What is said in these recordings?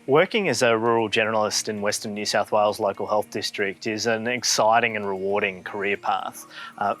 Working as a rural generalist in Western New South Wales Local Health District is an exciting and rewarding career path.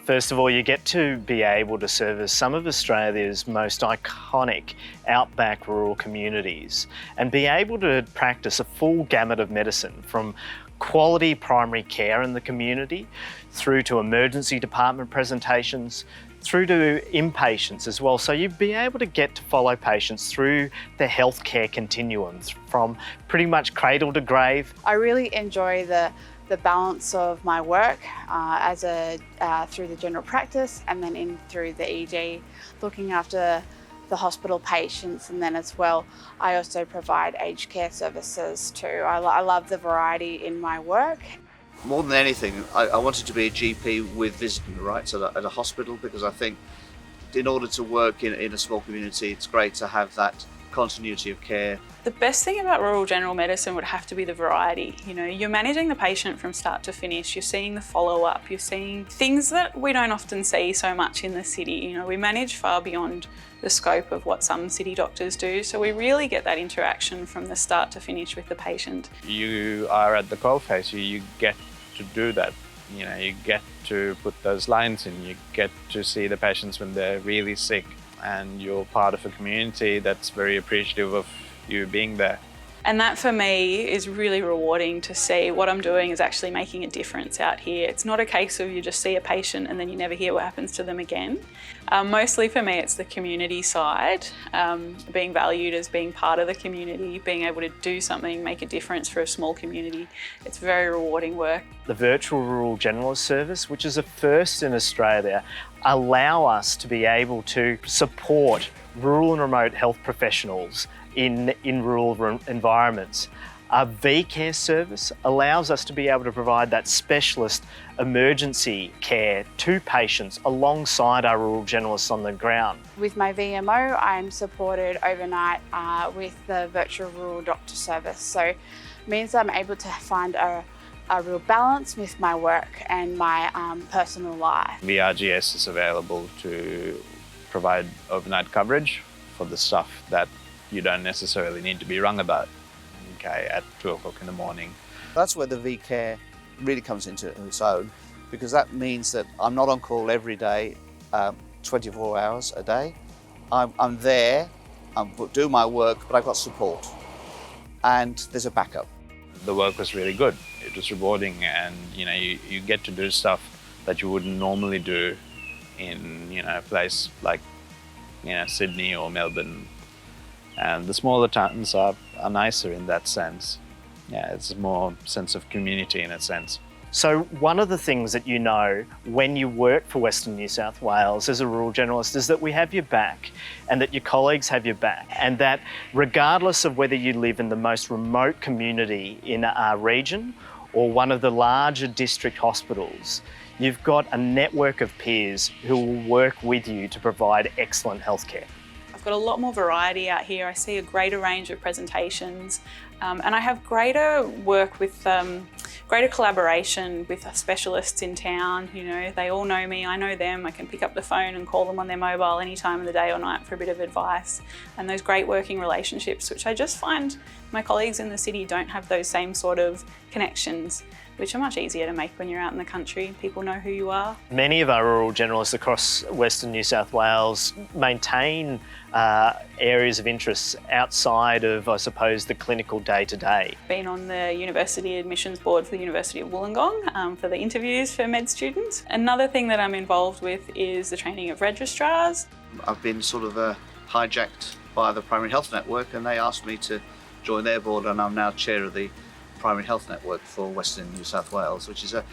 First of all, you get to be able to service some of Australia's most iconic outback rural communities and be able to practice a full gamut of medicine, from quality primary care in the community through to emergency department presentations, through to inpatients as well. So you'd be able to get to follow patients through the healthcare continuum from pretty much cradle to grave. I really enjoy the balance of my work through the general practice and then through the ED, looking after the hospital patients, and then as well I also provide aged care services too. I love the variety in my work. More than anything, I wanted to be a GP with visiting rights at a hospital, because I think in order to work in a small community, it's great to have that continuity of care. The best thing about rural general medicine would have to be the variety. You know, you're managing the patient from start to finish, you're seeing the follow-up, you're seeing things that we don't often see so much in the city. You know, we manage far beyond the scope of what some city doctors do, so we really get that interaction from the start to finish with the patient. You are at the coalface, you get to do that. You know, you get to put those lines in, you get to see the patients when they're really sick, and you're part of a community that's very appreciative of you being there. And that for me is really rewarding, to see what I'm doing is actually making a difference out here. It's not a case of you just see a patient and then you never hear what happens to them again. Mostly for me it's the community side, being valued as being part of the community, being able to do something, make a difference for a small community. It's very rewarding work. The virtual rural generalist service, which is a first in Australia, allow us to be able to support rural and remote health professionals in rural environments. Our V-Care service allows us to be able to provide that specialist emergency care to patients alongside our rural generalists on the ground. With my VMO, I'm supported overnight with the virtual rural doctor service, so it means I'm able to find a real balance with my work and my personal life. VRGS is available to provide overnight coverage for the stuff that you don't necessarily need to be rung about, okay, at 2 o'clock in the morning. That's where the V-Care really comes into its own, because that means that I'm not on call every day, 24 hours a day. I'm there, I'm doing my work, but I've got support, and there's a backup. The work was really good. It was rewarding, and you know, you get to do stuff that you wouldn't normally do in, you know, a place like, you know, Sydney or Melbourne. And the smaller towns are nicer in that sense. Yeah, it's more sense of community in a sense. So one of the things that you know when you work for Western New South Wales as a rural generalist is that we have your back, and that your colleagues have your back, and that regardless of whether you live in the most remote community in our region or one of the larger district hospitals, you've got a network of peers who will work with you to provide excellent healthcare. I've got a lot more variety out here. I see a greater range of presentations, and I have greater work with greater collaboration with specialists in town. You know, they all know me, I know them. I can pick up the phone and call them on their mobile any time of the day or night for a bit of advice. And those great working relationships, which I just find my colleagues in the city don't have those same sort of connections, which are much easier to make when you're out in the country. People know who you are. Many of our rural generalists across Western New South Wales maintain areas of interest outside of, I suppose, the clinical day-to-day. Been on the University Admissions Board for the University of Wollongong for the interviews for med students. Another thing that I'm involved with is the training of registrars. I've been sort of hijacked by the Primary Health Network, and they asked me to join their board, and I'm now chair of the Primary Health Network for Western New South Wales, which is a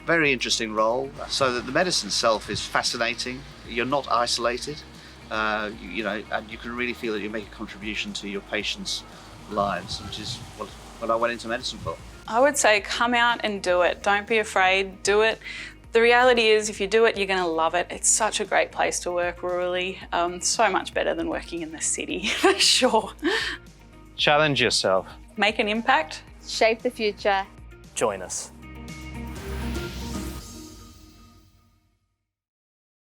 very interesting role. So that the medicine itself is fascinating. You're not isolated, you know, and you can really feel that you make a contribution to your patients' lives, which is what I went into medicine for. I would say come out and do it. Don't be afraid, do it. The reality is if you do it, you're going to love it. It's such a great place to work rurally. So much better than working in the city, for sure. Challenge yourself. Make an impact. Shape the future. Join us.